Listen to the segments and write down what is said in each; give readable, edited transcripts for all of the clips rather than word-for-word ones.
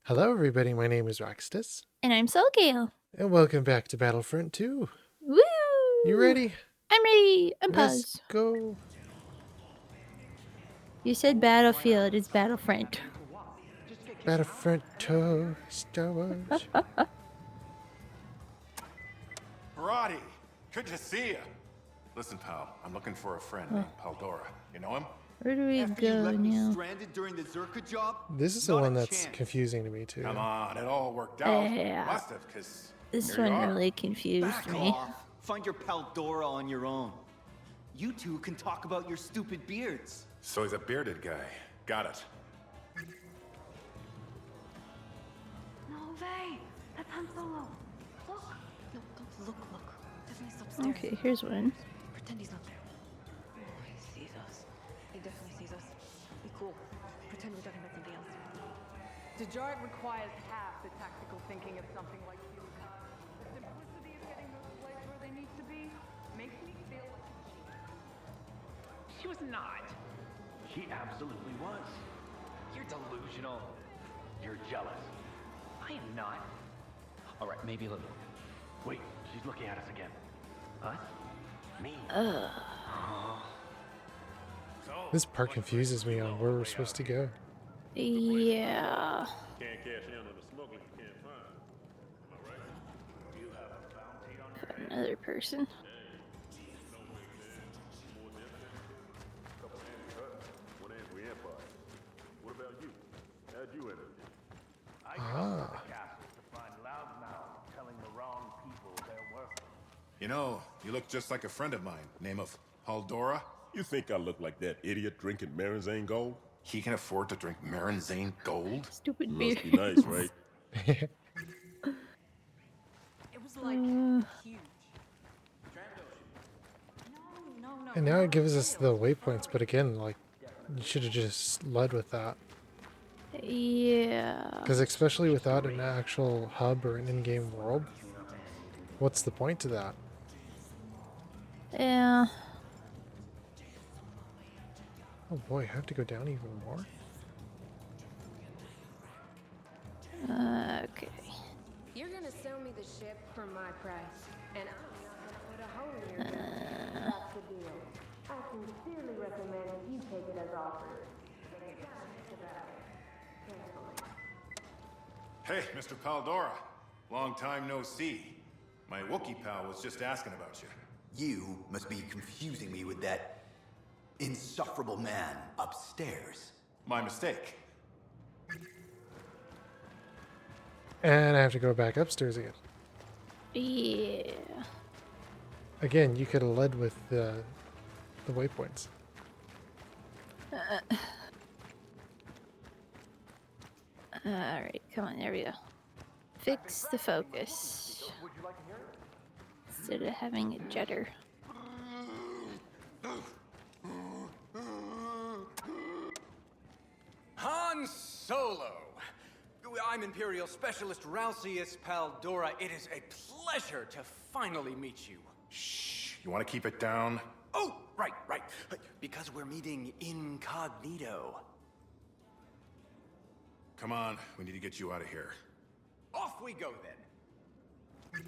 Hello, everybody. My name is Roxtus, And I'm Soulgale. and welcome back to BattleFront 2. Woo! You ready? I'm ready. I'm Let's paused. go. You said battlefield. It's Battlefront. BattleFront 2, Star Wars. Roddy, good to see you. Listen, pal, I'm looking for a friend named Paldora. You know him? Where do we After you go left me now? stranded during the Zerka job? This is the Not a one that's chance. confusing to me, too. Come on, it all worked out. Yeah. Must have, because This here you one are. really confused Back me. off. Find your Paldora on your own. You two can talk about your stupid beards. So he's a bearded guy. Got it. No way! That's Han Solo! Look! No, don't look. Definitely upstairs. Okay, here's one. Pretend he's not there. Oh, he sees us. He definitely sees us. Be cool. Pretend we're talking about something else. DeJart requires half the tactical thinking of something like you. The simplicity of getting those flights where they need to be makes me feel like a cheat. She was not. She absolutely was. You're delusional. You're jealous. I am not. All right, maybe a little. Wait, she's looking at us again. Us? Me? This part confuses me on where we're supposed to go. Yeah. Can't cash in on the smuggling you can't find. Am I right? You have a bounty on your head. Another person. More than that. Couple hands cut. One angry empire. What about you? How'd you end up? I come to the castle to find loudmouths telling the wrong people their worth. You know, you look just like a friend of mine. Name of Paldora. You think I look like that idiot drinking Marinzane Gold? He can afford to drink Marinzane Gold? Stupid beard. Must be nice, right? It was like huge. No. And now it gives us the waypoints, but again, like, you should have just led with that. Yeah. Because especially without an actual hub or an in-game world, what's the point to that? Yeah. Oh boy, I have to go down even more? Okay. You're gonna sell me the ship for my price, and I'm not gonna put a hole in your gun. That's the deal. I sincerely recommend you take it as offered. But you gotta think about it. Carefully. Hey, Mr. Paldora. Long time no see. My Wookiee pal was just asking about you. You must be confusing me with that insufferable man upstairs. My mistake. And I have to go back upstairs again. Yeah. Again, you could have led with the waypoints. Alright, come on, there we go. Fix the focus. Instead of having a judder. Han Solo! I'm Imperial Specialist Ralcius Paldora. It is a pleasure to finally meet you. Shh. You want to keep it down? Oh, right. Because we're meeting incognito. Come on, we need to get you out of here. Off we go then.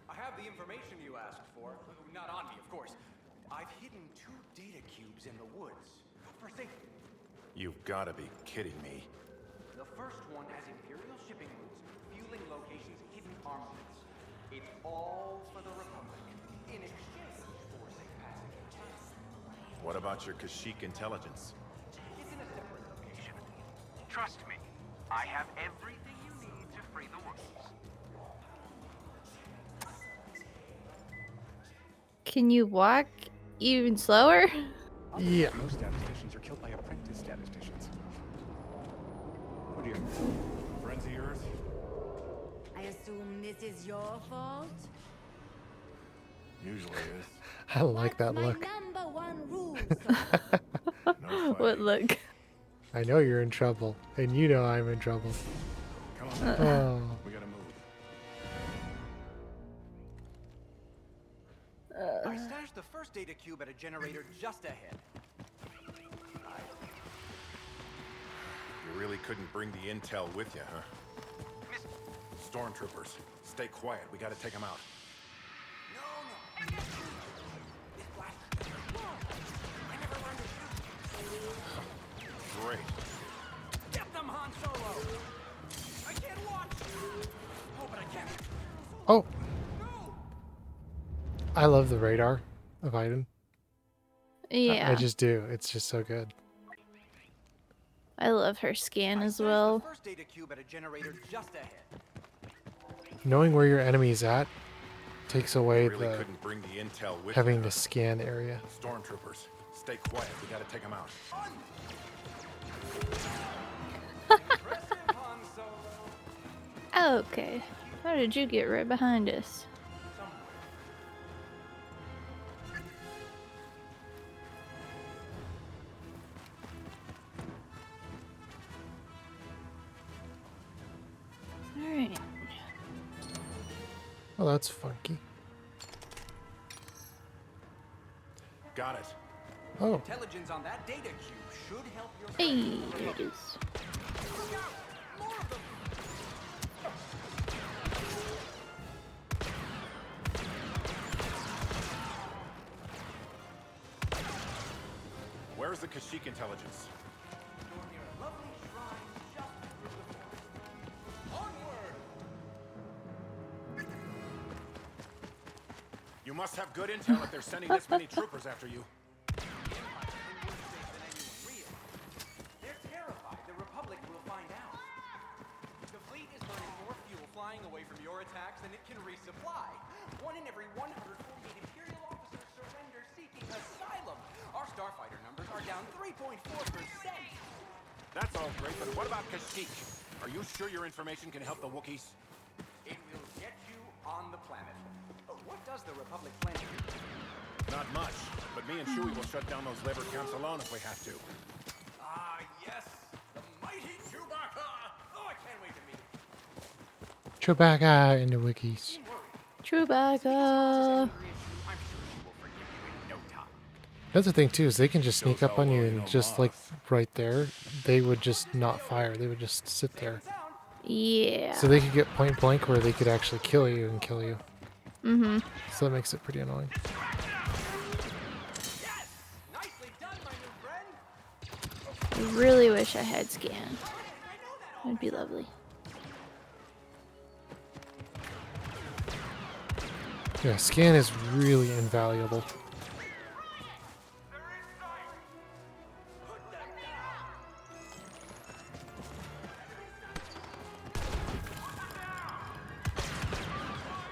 I have the information you asked for. Not on me, of course. I've hidden 2 data cubes in the woods. For safety. You've got to be kidding me. The first one has Imperial shipping routes, fueling locations, hidden armaments. It's all for the Republic, in exchange for safe passage of time. What about your Kashyyyk intelligence? It's in a separate location. Trust me, I have everything you need to free the world. Can you walk even slower? Yeah. Most statisticians are killed by apprentice statisticians. Oh dear. Friends of yours? I assume this is your fault? Usually is. I like that What's look. my number one rule, sir? No What fighting. look? I know you're in trouble, and you know I'm in trouble. Come on, Oh. we gotta move. I stashed the first data cube at a generator just ahead. You really couldn't bring the intel with you, huh? Stormtroopers, stay quiet. We gotta take them out. No, no. It's blaster. I never learned to shoot. Great. Get them, Han Solo! I can't watch! Oh, but I can. Oh, No! I love the radar of Iden. Yeah. I just do. It's just so good. I love her scan as The well. first data cube at a generator just ahead. Knowing where your enemy's at takes away You really the couldn't bring the intel with having you. to scan area. Stormtroopers, stay quiet. We gotta take them out. Impressive, Han Solo. Okay. How did you get right behind us? Alright. Oh, that's funky. Got it. Oh, Intelligence on that data cube should help your... Hey, there it is. Look out! More of them! Where's the Kashyyyk intelligence? You're near a lovely shrine just through the forest. Onward! You must have good intel if they're sending this many troopers after you. They're terrified the Republic will find out. The fleet is burning more fuel flying away from your attacks than it can resupply. 1 in every 148 Imperial officers surrender seeking asylum. Our starfighter numbers are down 3.4%. That's all great, but what about Kashyyyk? Are you sure your information can help the Wookiees? It will get you on the planet. What does the Republic plan to do? Not much, but me and Chewie will shut down those labor camps alone if we have to. Ah, yes, the mighty Chewbacca! Oh, I can't wait to meet him. Chewbacca in the wikis. Chewbacca. I'm sure she will forgive you in no time. That's the thing too, is they can just sneak Shows up how on you well you and know just like Moss. right there, they would just not fire. They would just sit there. Yeah. So they could get point blank where they could actually kill you and kill you. Mm-hmm. So that makes it pretty annoying. Yes! Nicely done, my new friend! I really wish I had scan. That'd be lovely. Yeah, scan is really invaluable.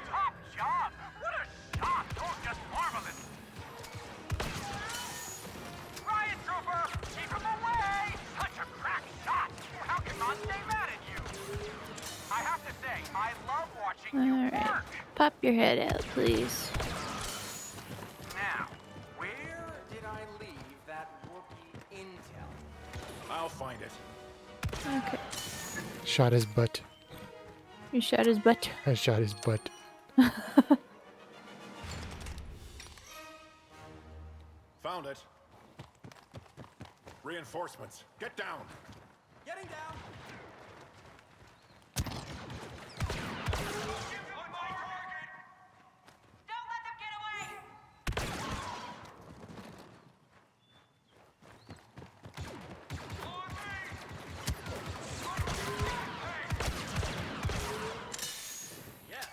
Top job! What a shot! Oh, just marvelous! Riot Trooper! Keep him away! Such a crack shot! How can Mom stay mad at you? I have to say, I love watching you Alright. work! Pop your head out, please. Now, where did I leave that Wookiee intel? I'll find it. Okay. Shot his butt. You shot his butt. I shot his butt. Found it. Reinforcements. Get down. Getting down! Don't let them get away! Yes!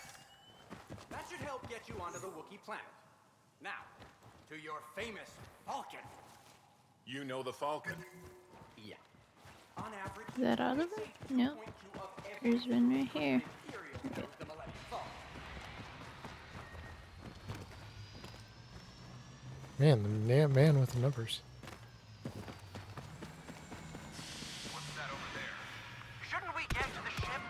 That should help get you onto the Wookiee planet. Now, to your famous Falcon. You know the Falcon. Yeah. On average, Is that all of them? No. There's one right here. Imperial the Millennium Falcon. Man, the man with the numbers. What's that over there? Shouldn't we get to the ship?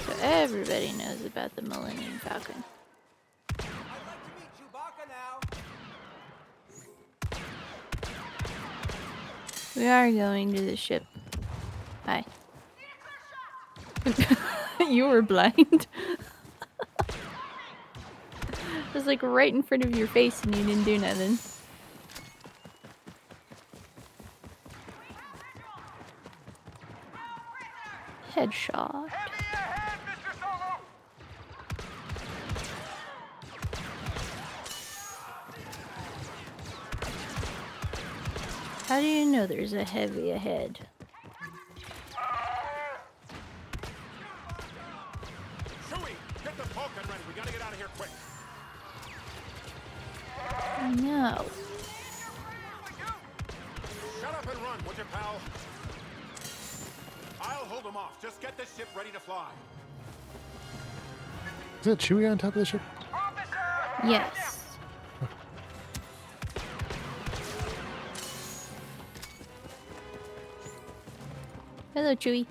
So everybody knows about the Millennium Falcon. I'd like to meet Chewbacca now. We are going to the ship. Hi. You were blind. was like right in front of your face and you didn't do nothing. Headshot. How do you know there's a heavy ahead? Chewie, get the Falcon ready. We gotta get out of here quick. No. Shut up and run, would you, pal? I'll hold them off. Just get the ship ready to fly. Is that Chewie on top of the ship? Yes. Hello, Chewie.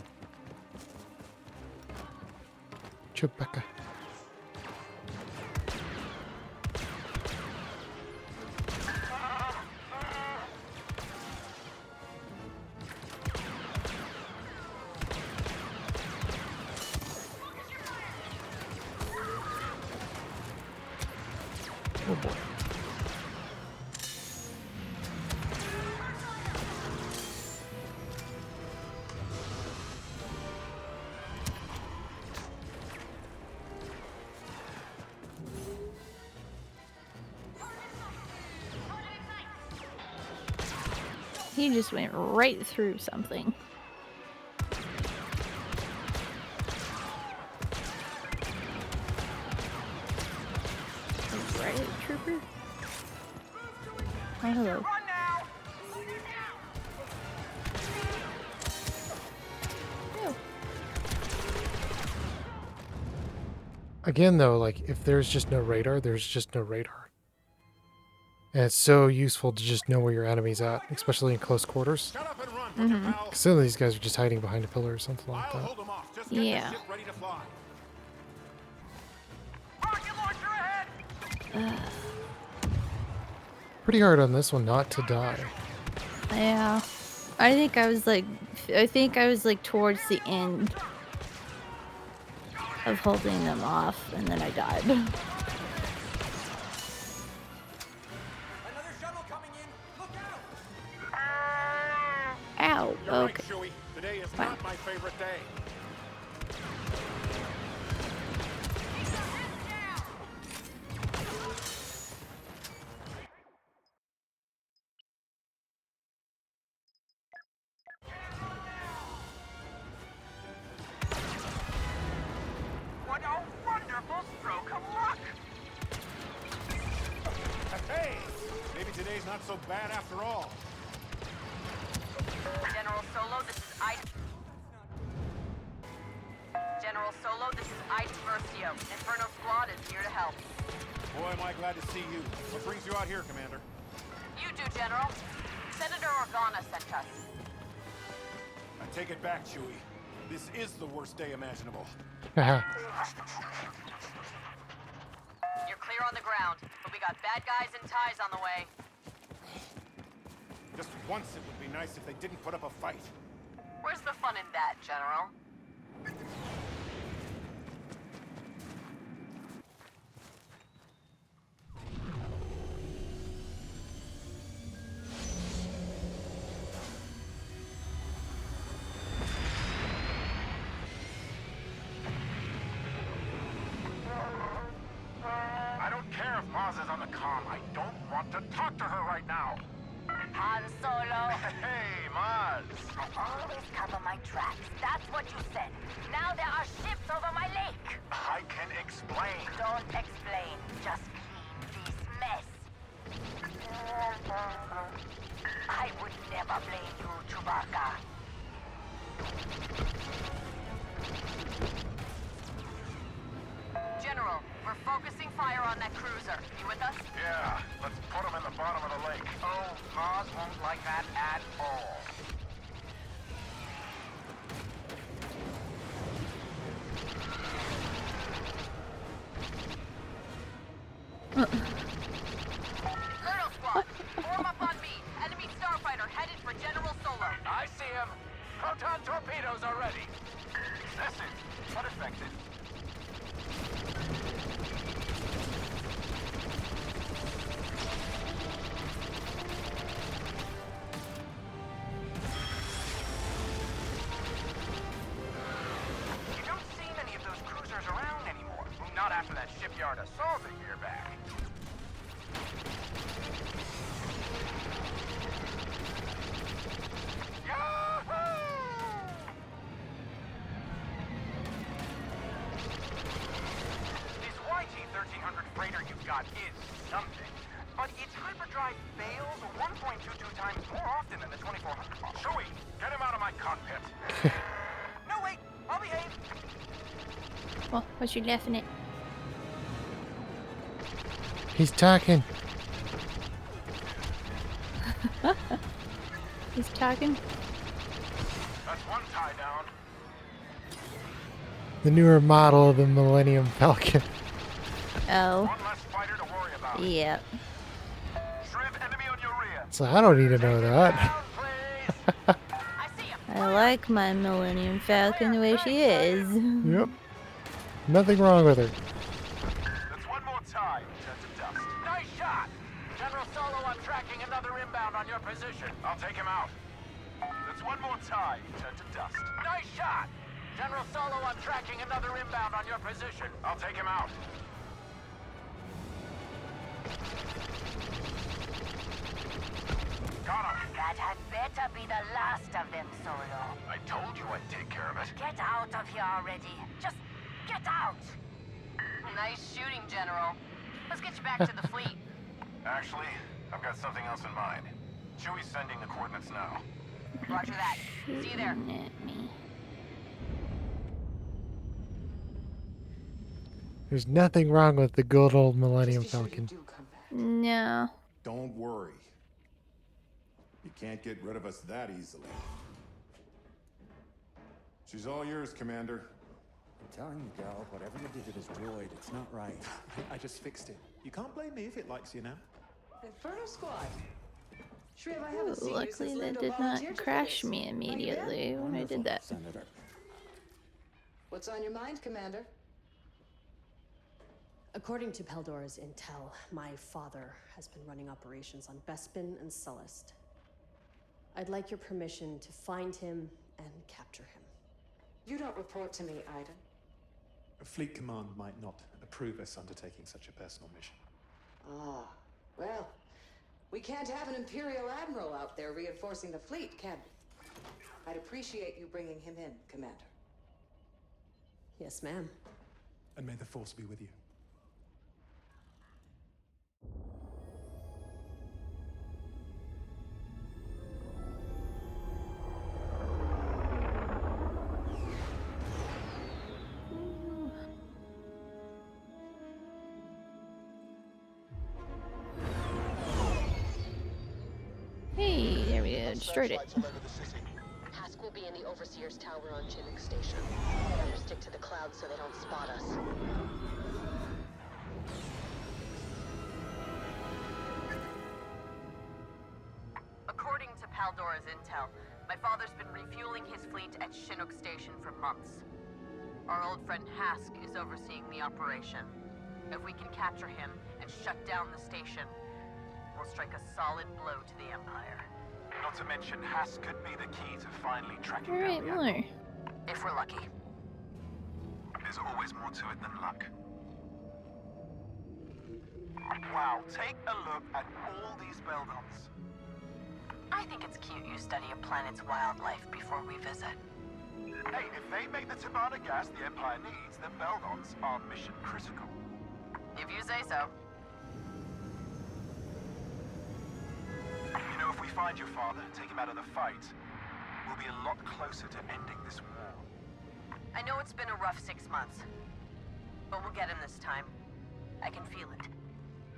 Chewbacca. Oh boy. He just went right through something. Right, trooper? Oh, hello. Oh. Again, though, like, if there's just no radar, there's just no radar. And it's so useful to just know where your enemy's at, especially in close quarters. Shut up and run, would you, pal? Some of these guys are just hiding behind a pillar or something like I'll that. hold them off. Just get Yeah. the ship ready to fly. Pretty hard on this one not to die. Yeah. I think I was like towards the end of holding them off, and then I died. Another shuttle coming in. Look out! Ow. You're Okay. right, Chewie. Today is Wow. not my favorite day. What a wonderful stroke of luck! Hey, maybe today's not so bad after all. General Solo, this is General Solo, this is Ice Versio. Inferno Squad is here to help. Boy, am I glad to see you. What brings you out here, Commander? You do, General. Senator Organa sent us. I take it back, Chewie. This is the worst day imaginable. Haha. You're clear on the ground, but we got bad guys and ties on the way. Just once it would be nice if they didn't put up a fight. Where's the fun in that, General? I don't care if Maz is on the comm. I don't want to talk to her right now. Han Solo. Hey, Maz. I always cover my tracks. That's what you said. Now there are ships over my lake. I can explain. Don't explain. Just clean this mess. I would never blame you, Chewbacca. General, we're focusing fire on that cruiser. You with us? Yeah, let's put him in the bottom of the lake. Oh, Maz won't like that at all. Colonel Squad, form up on me. Enemy starfighter headed for General Solo. I see him. Proton torpedoes are ready. Listen, unaffected. backyard assault a year back. This YT-1300 freighter you've got is something, but its hyperdrive fails 1.22 times more often than the 2400 model. Chewie, get him out of my cockpit. No, wait, I'll behave. What you laughing at? He's talking. He's talking. That's one tie down. The newer model of the Millennium Falcon. Oh. One less fighter to worry about. Yep. Shriv, enemy on your rear. So I don't need to know that. Down, please. I see him. I like my Millennium Falcon the way she is. Yep. Nothing wrong with her. That's one more tie. Turn to dust. Nice shot. General Solo, I'm tracking another inbound on your position. I'll take him out. That's one more tie. Turn to dust. Nice shot. General Solo, I'm tracking another inbound on your position. I'll take him out. Got him. That had better be the last of them, Solo. I told you I'd take care of it. Get out of here already. Just get out. Nice shooting, General. Let's get you back to the fleet. Actually, I've got something else in mind. Chewie's sending the coordinates now. Roger that. See you there. At me. There's nothing wrong with the good old Millennium Falcon. No. Don't worry. You can't get rid of us that easily. She's all yours, Commander. I'm telling you, Del, whatever you did to this droid, it's not right. I just fixed it. You can't blame me if it likes you now. Inferno Squad. Shriv, I haven't seen you Luckily since that Lando did not volunteered for crash this. me How you immediately been? when I did that. Senator. What's on your mind, Commander? According to Paldora's intel, my father has been running operations on Bespin and Sullust. I'd like your permission to find him and capture him. You don't report to me, Iden. A fleet command might not approve us undertaking such a personal mission. Ah, well, we can't have an Imperial Admiral out there reinforcing the fleet, can we? I'd appreciate you bringing him in, Commander. Yes, ma'am. And may the Force be with you. Hey, there we go. Destroyed it. Hask will be in the Overseer's Tower on Chinook Station. Better stick to the clouds so they don't spot us. According to Paldora's intel, my father's been refueling his fleet at Chinook Station for months. Our old friend Hask is overseeing the operation. If we can capture him and shut down the station, we'll strike a solid blow to the Empire. Not to mention, Hask could be the key to finally tracking Alright, down the more. Admiral. If we're lucky. There's always more to it than luck. Wow, take a look at all these Beldons. I think it's cute you study a planet's wildlife before we visit. Hey, if they make the Tabana gas the Empire needs, then Beldons are mission critical. If you say so. You know, if we find your father, take him out of the fight, we'll be a lot closer to ending this war. I know it's been a rough 6 months, but we'll get him this time. I can feel it.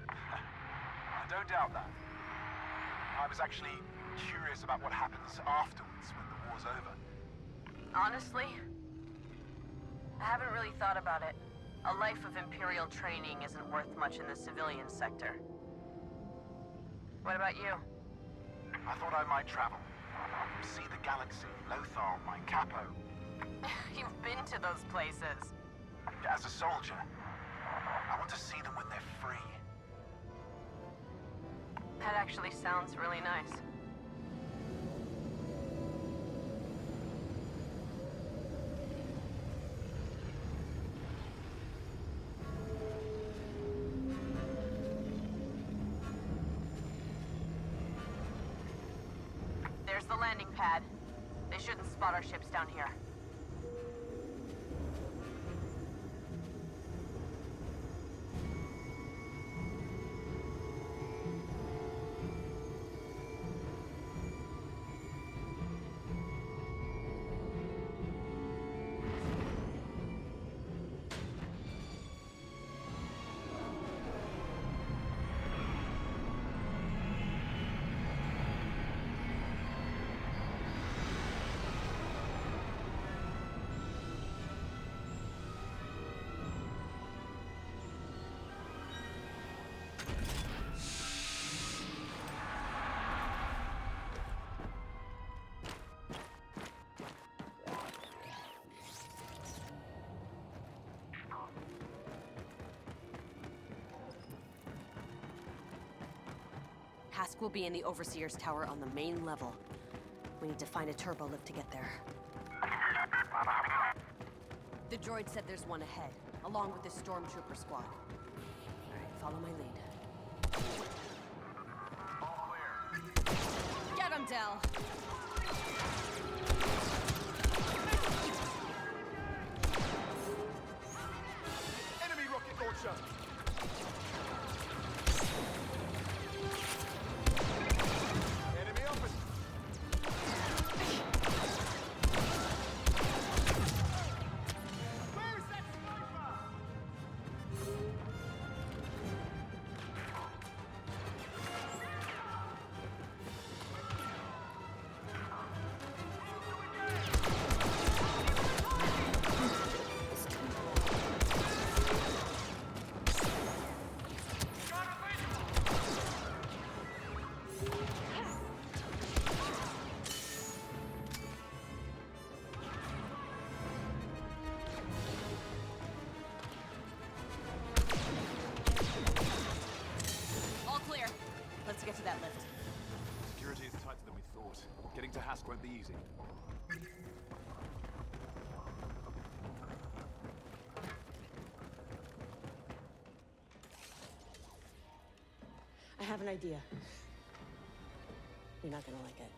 I don't doubt that. I was actually curious about what happens afterwards when the war's over. Honestly, I haven't really thought about it. A life of Imperial training isn't worth much in the civilian sector. What about you? I thought I might travel. See the galaxy, Lothal, my capo. You've been to those places. As a soldier, I want to see them when they're free. That actually sounds really nice. Here's the landing pad. They shouldn't spot our ships down here. Hask will be in the Overseer's tower on the main level. We need to find a turbo lift to get there. The droid said there's one ahead, along with the stormtrooper squad. All right, follow my lead. All clear. Get him, Del! Enemy rocket launcher! Enemy up! Where is that sniper? All clear. Let's get to that lift. Security is tighter than we thought. Getting to Hask won't be easy. I have an idea. You're not gonna like it.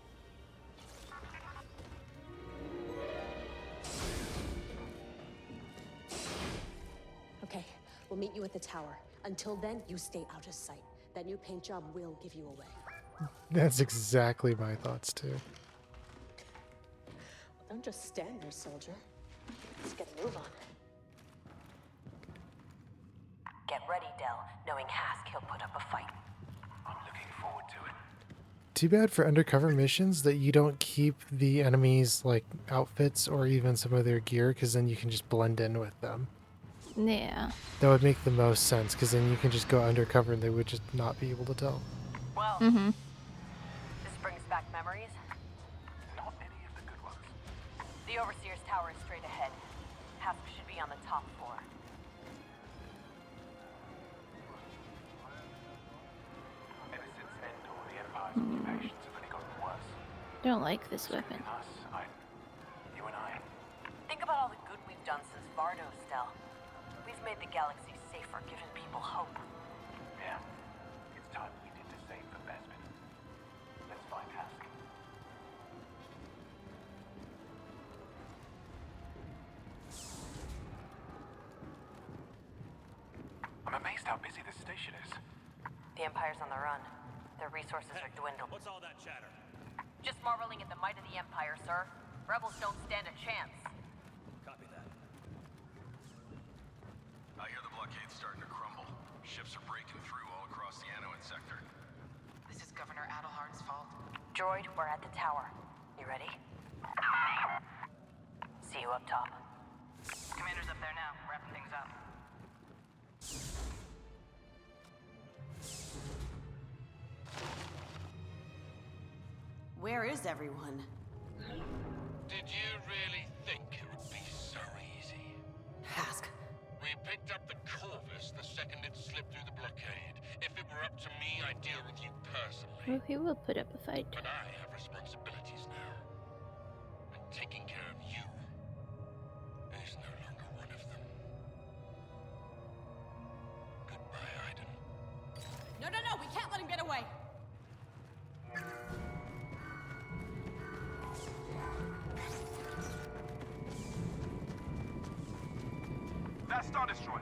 Okay, we'll meet you at the tower. Until then, you stay out of sight. That new paint job will give you away. That's exactly my thoughts too. Don't just stand there, soldier. Let's get a move on. Get ready, Del. Knowing Hask, he'll put up a fight. I'm looking forward to it. Too bad for undercover missions that you don't keep the enemies' like outfits or even some of their gear, because then you can just blend in with them. Yeah. That would make the most sense, because then you can just go undercover and they would just not be able to tell. Well, Mm-hmm. this brings back memories. Not any of the good ones. The Overseer's tower is straight ahead. Hask should be on the top floor. Ever since Endor, the Empire's occupations have only gotten worse. Don't like this weapon. Us, you and I. Think about all the good we've done since Vardo, Del. We've made the galaxy safer, given people hope. Yeah. It's time we did the same for Bespin. Let's find Hask. I'm amazed how busy this station is. The Empire's on the run. Their resources are dwindling. What's all that chatter? Just marveling at the might of the Empire, sir. Rebels don't stand a chance. Copy that. I hear the blockade's starting to crumble. Ships are breaking through all across the Anoan sector. This is Governor Adelhard's fault. Droid, we're at the tower. You ready? See you up top. Commander's up there now, wrapping things up. Where is everyone? Did you really think it would be so easy? Hask. We picked up the Corvus the second it slipped through the blockade. If it were up to me, I'd deal with you personally. Well, he will put up a fight. But I have responsibilities now. And taking care of you is no longer one of them. Goodbye, Iden. No, we can't let him get away. that Star Destroyer.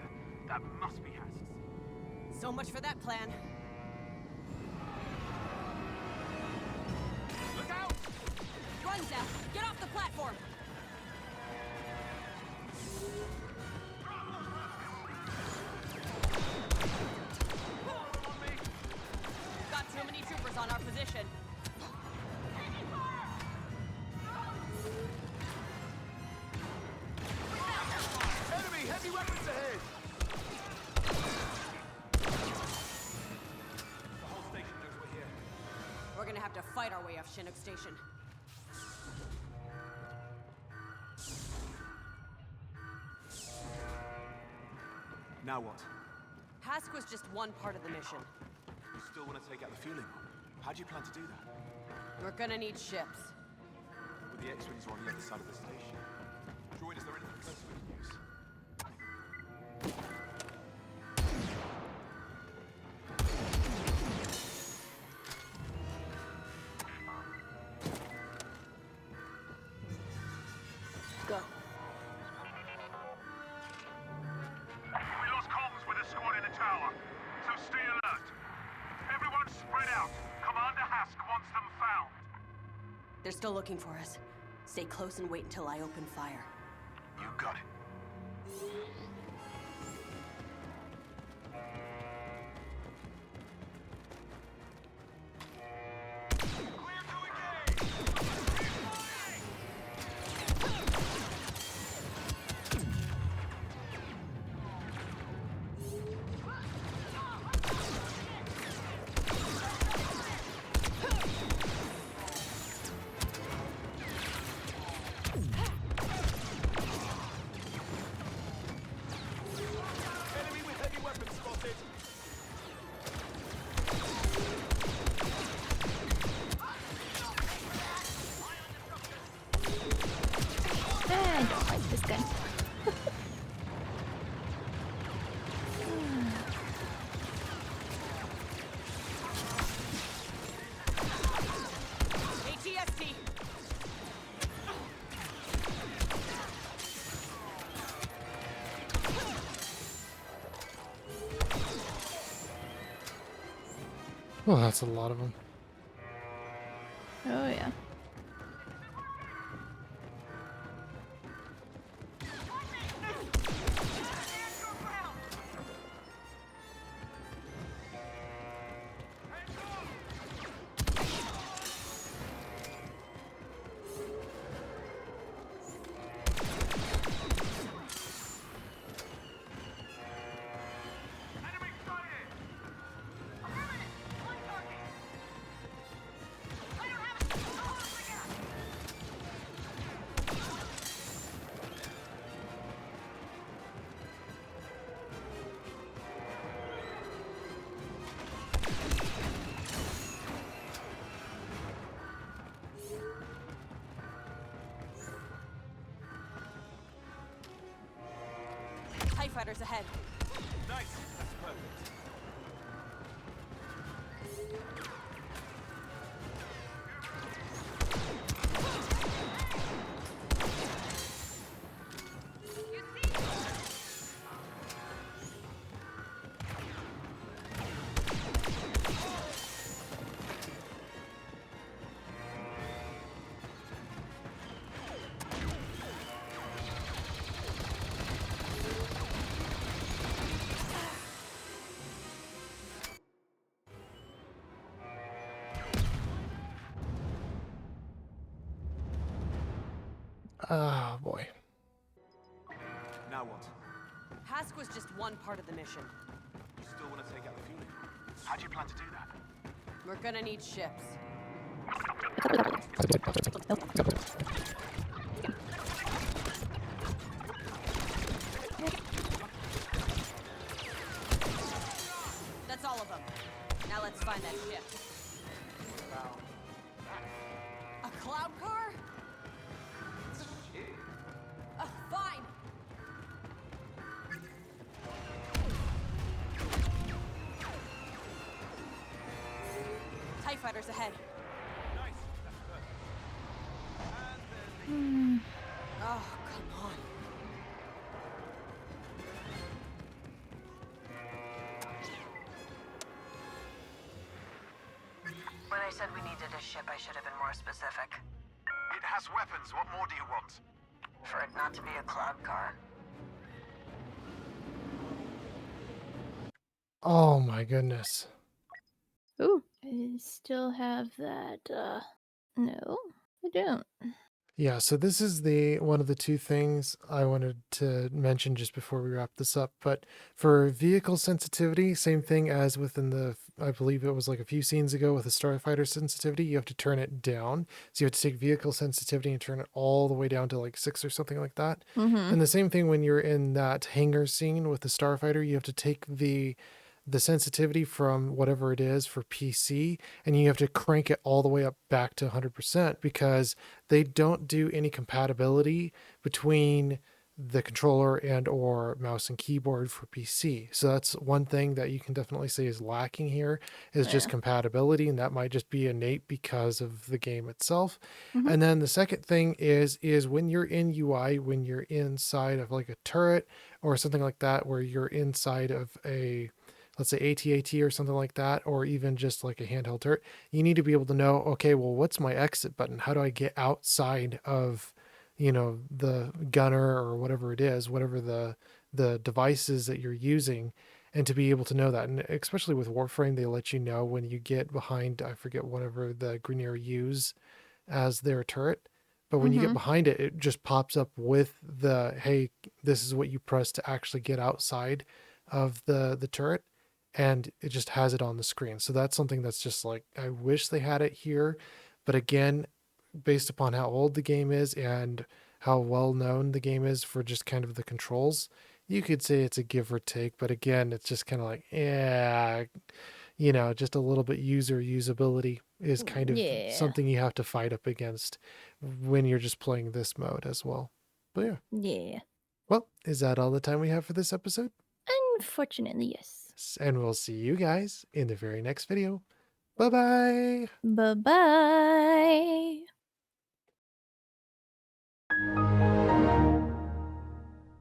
That must be Hask's. So much for that plan. Look out! Run, Zeph! Get off the platform! Got too many troopers on our position. Enemy heavy weapons ahead! The whole station knows we're here. We're gonna have to fight our way off Chinook Station. Now what? Hask was just one part of the mission. You still want to take out the fueling one? How do you plan to do that? We're gonna need ships. With the X-Wings are on the other side of the station. Droid, is there anything close we can use? Go. We lost comms with a squad in the tower, so stay alert. Everyone spread out. Commander Hask wants them found. They're still looking for us. Stay close and wait until I open fire. You got it. Enemy with heavy weapons spotted. I don't like this gun. ATST! Well, that's a lot of them. Oh yeah. TIE fighters ahead. Nice. That's perfect. Ah, boy. Now what? Hask was just one part of the mission. You still want to take out the fueling? How do you plan to do that? We're gonna need ships. That's all of them. Now let's find that ship. A cloud car? Fine. TIE fighters ahead. Nice. That's perfect. Oh, come on. I said we needed a ship, I should have been more specific. It has weapons. What more do you want? For it not to be a cloud car. Oh my goodness. Ooh, I still have that, no, I don't. Yeah, so this is the one of the two things I wanted to mention just before we wrap this up. But for vehicle sensitivity, same thing as within the, I believe it was like a few scenes ago with the Starfighter sensitivity, you have to turn it down. So you have to take vehicle sensitivity and turn it all the way down to like 6 or something like that. Mm-hmm. And the same thing when you're in that hangar scene with the Starfighter, you have to take the sensitivity from whatever it is for PC, and you have to crank it all the way up back to 100% because they don't do any compatibility between the controller and or mouse and keyboard for PC. So that's one thing that you can definitely say is lacking here is just Yeah. compatibility, and that might just be innate because of the game itself. Mhm. And then the second thing is when you're in UI, when you're inside of like a turret or something like that, where you're inside of a, let's say AT-AT or something like that, or even just like a handheld turret, you need to be able to know, okay, well, what's my exit button? How do I get outside of, the gunner or whatever it is, whatever the devices that you're using, and to be able to know that. And especially with Warframe, they let you know when you get behind, I forget whatever the Grineer use as their turret. But when you get Mhm. behind it, it just pops up with the, hey, this is what you press to actually get outside of the turret, and it just has it on the screen. So that's something that's just like, I wish they had it here. But again, based upon how old the game is and how well known the game is for just kind of the controls, you could say it's a give or take. But again, it's just kind of like, yeah, just a little bit usability is kind of Yeah. something you have to fight up against when you're just playing this mode as well. But yeah. Yeah. Well, is that all the time we have for this episode? Unfortunately, yes. And we'll see you guys in the very next video. Bye-bye. Bye-bye.